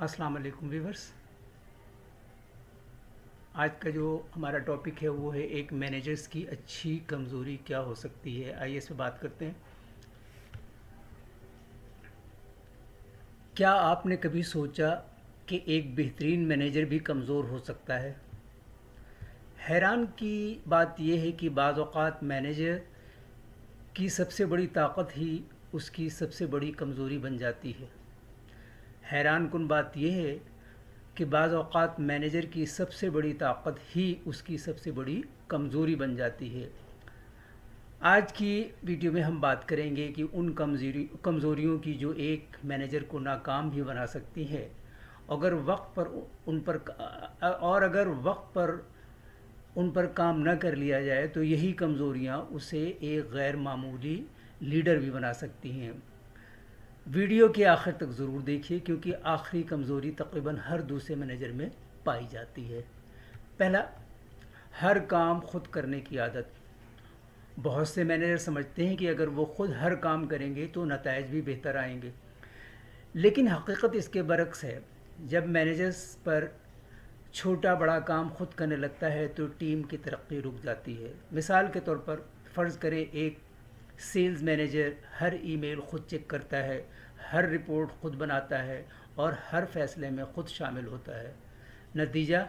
अस्सलाम वालेकुम व्यूवर्स। आज का जो हमारा टॉपिक है वो है एक मैनेजर्स की अच्छी कमज़ोरी क्या हो सकती है। आइए इस पे बात करते हैं। क्या आपने कभी सोचा कि एक बेहतरीन मैनेजर भी कमज़ोर हो सकता है? हैरान की बात यह है कि बाज़ औक़ात मैनेजर की सबसे बड़ी ताकत ही उसकी सबसे बड़ी कमज़ोरी बन जाती है। हैरान कुन बात यह है कि बाज़ औक़ात मैनेजर की सबसे बड़ी ताकत ही उसकी सबसे बड़ी कमज़ोरी बन जाती है। आज की वीडियो में हम बात करेंगे कि उन कमज़ोरियों की जो एक मैनेजर को नाकाम भी बना सकती है। अगर वक्त पर उन पर और अगर वक्त पर उन पर काम न कर लिया जाए तो यही कमज़ोरियाँ उसे एक गैर मामूली लीडर भी बना सकती हैं। वीडियो के आखिर तक ज़रूर देखिए क्योंकि आखिरी कमज़ोरी तकरीबन हर दूसरे मैनेजर में पाई जाती है। पहला, हर काम खुद करने की आदत। बहुत से मैनेजर समझते हैं कि अगर वो खुद हर काम करेंगे तो नताइज भी बेहतर आएंगे, लेकिन हकीकत इसके बरक्स है। जब मैनेजर्स पर छोटा बड़ा काम खुद करने लगता है तो टीम की तरक्की रुक जाती है। मिसाल के तौर पर फ़र्ज़ करें एक सेल्स मैनेजर हर ईमेल खुद चेक करता है, हर रिपोर्ट खुद बनाता है और हर फैसले में खुद शामिल होता है। नतीजा,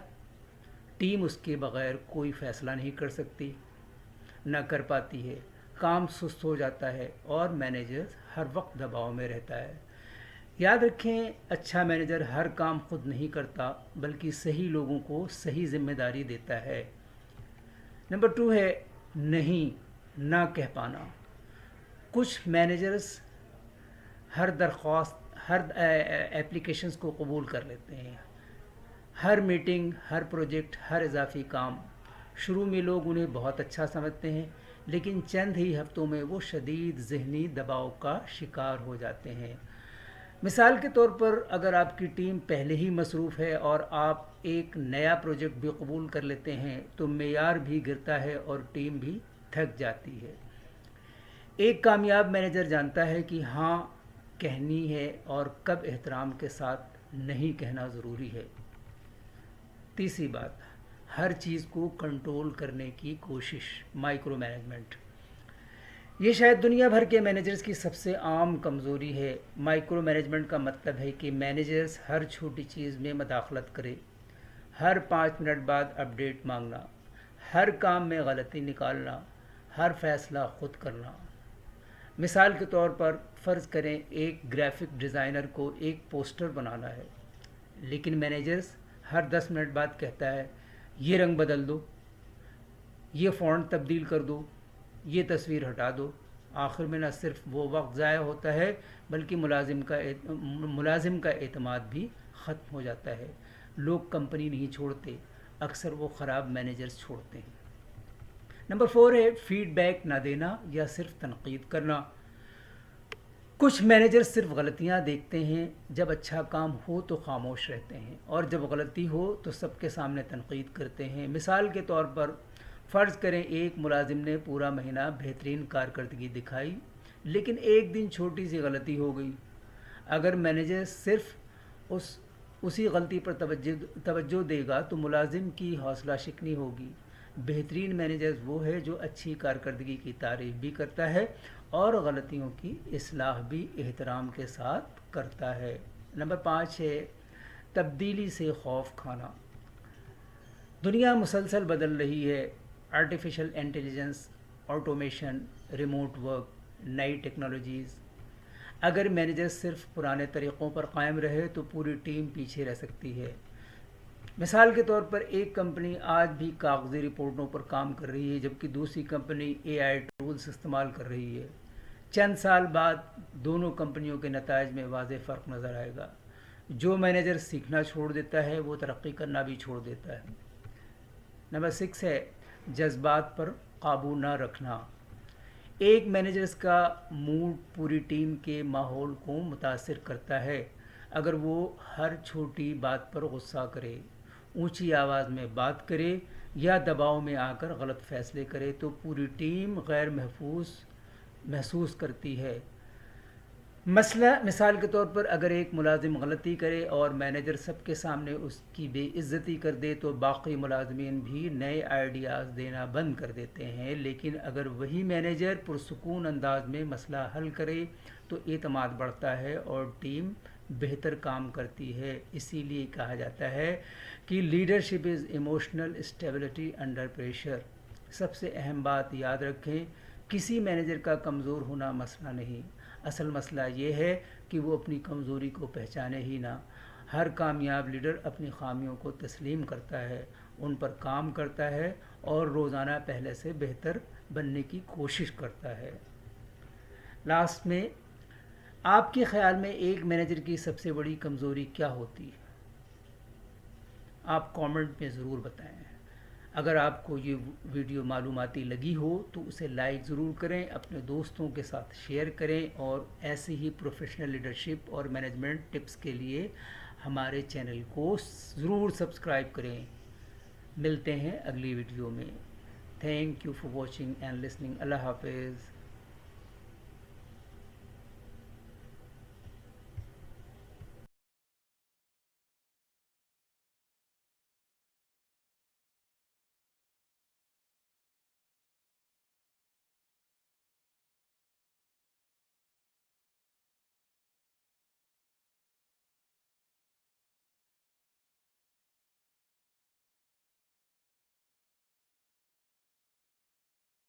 टीम उसके बग़ैर कोई फ़ैसला नहीं कर सकती, न कर पाती है, काम सुस्त हो जाता है और मैनेजर हर वक्त दबाव में रहता है। याद रखें, अच्छा मैनेजर हर काम खुद नहीं करता बल्कि सही लोगों को सही जिम्मेदारी देता है। नंबर 2 है नहीं ना कह पाना। कुछ मैनेजर्स हर दरख्वास्त, हर एप्लीकेशंस को कबूल कर लेते हैं, हर मीटिंग, हर प्रोजेक्ट, हर इजाफी काम। शुरू में लोग उन्हें बहुत अच्छा समझते हैं, लेकिन चंद ही हफ्तों में वो शदीद ज़हनी दबाव का शिकार हो जाते हैं। मिसाल के तौर पर अगर आपकी टीम पहले ही मसरूफ़ है और आप एक नया प्रोजेक्ट भी कबूल कर लेते हैं तो मेयार भी गिरता है और टीम भी थक जाती है। एक कामयाब मैनेजर जानता है कि हाँ कहनी है और कब एहतराम के साथ नहीं कहना ज़रूरी है। तीसरी बात, हर चीज़ को कंट्रोल करने की कोशिश, माइक्रो मैनेजमेंट। ये शायद दुनिया भर के मैनेजर्स की सबसे आम कमज़ोरी है। माइक्रो मैनेजमेंट का मतलब है कि मैनेजर्स हर छोटी चीज़ में मदाखलत करे, हर 5 मिनट बाद अपडेट मांगना, हर काम में गलती निकालना, हर फैसला खुद करना। मिसाल के तौर पर फ़र्ज़ करें एक ग्राफिक डिज़ाइनर को एक पोस्टर बनाना है, लेकिन मैनेजर्स हर 10 मिनट बाद कहता है ये रंग बदल दो, ये फ़ॉन्ट तब्दील कर दो, ये तस्वीर हटा दो। आखिर में न सिर्फ वो वक्त ज़ाया होता है बल्कि मुलाजिम का एतमाद भी ख़त्म हो जाता है। लोग कंपनी नहीं छोड़ते, अक्सर वो ख़राब मैनेजर्स छोड़ते हैं। नंबर 4 है फीडबैक ना देना या सिर्फ तनकीद करना। कुछ मैनेजर सिर्फ गलतियां देखते हैं, जब अच्छा काम हो तो खामोश रहते हैं और जब गलती हो तो सबके सामने तनकीद करते हैं। मिसाल के तौर पर फ़र्ज़ करें एक मुलाजिम ने पूरा महीना बेहतरीन कारकर्दगी दिखाई, लेकिन एक दिन छोटी सी गलती हो गई। अगर मैनेजर सिर्फ उसी गलती पर तवज्जो देगा तो मुलाजिम की हौसला शिकनी होगी। बेहतरीन मैनेजर वो है जो अच्छी कारकर्दगी की तारीफ़ भी करता है और गलतियों की इस्लाह भी एहतराम के साथ करता है। नंबर 5 है तब्दीली से खौफ खाना। दुनिया मुसलसल बदल रही है। Artificial intelligence, automation, remote work, नई टेक्नोलॉजीज़। अगर मैनेजर सिर्फ पुराने तरीक़ों पर कायम रहे तो पूरी टीम पीछे रह सकती है। मिसाल के तौर पर एक कंपनी आज भी कागज़ी रिपोर्टों पर काम कर रही है जबकि दूसरी कंपनी AI टूल्स इस्तेमाल कर रही है। चंद साल बाद दोनों कंपनियों के नताइज में वाज़ेह फ़र्क नज़र आएगा। जो मैनेजर सीखना छोड़ देता है वो तरक्की करना भी छोड़ देता है। नंबर 6 है जज्बात पर काबू ना रखना। एक मैनेजर्स का मूड पूरी टीम के माहौल को मुतासिर करता है। अगर वो हर छोटी बात पर गुस्सा करे, ऊंची आवाज़ में बात करे या दबाव में आकर गलत फ़ैसले करे तो पूरी टीम गैर महसूस करती है। مسئلہ مثال کے طور پر اگر ایک ملازم غلطی کرے اور مینیجر سب کے سامنے اس کی بے عزتی کر دے تو باقی ملازمین بھی نئے آئیڈیاز دینا بند کر دیتے ہیں، لیکن اگر وہی مینیجر پرسکون انداز میں مسئلہ حل کرے تو اعتماد بڑھتا ہے اور ٹیم بہتر کام کرتی ہے۔ اسی لیے کہا جاتا ہے کہ leadership is emotional stability under pressure. سب سے اہم بات یاد رکھیں، کسی مینیجر کا کمزور ہونا مسئلہ نہیں، اصل مسئلہ یہ ہے کہ وہ اپنی کمزوری کو پہچانے ہی نہ۔ ہر کامیاب لیڈر اپنی خامیوں کو تسلیم کرتا ہے، ان پر کام کرتا ہے اور روزانہ پہلے سے بہتر بننے کی کوشش کرتا ہے۔ لاسٹ میں، آپ کے خیال میں ایک مینیجر کی سب سے بڑی کمزوری کیا ہوتی ہے؟ آپ کامنٹ میں ضرور بتائیں۔ اگر آپ کو یہ ویڈیو معلوماتی لگی ہو تو اسے لائک ضرور کریں، اپنے دوستوں کے ساتھ شیئر کریں اور ایسی ہی پروفیشنل لیڈرشپ اور مینجمنٹ ٹپس کے لیے ہمارے چینل کو ضرور سبسکرائب کریں۔ ملتے ہیں اگلی ویڈیو میں۔ Thank you for watching and listening. اللہ حافظ۔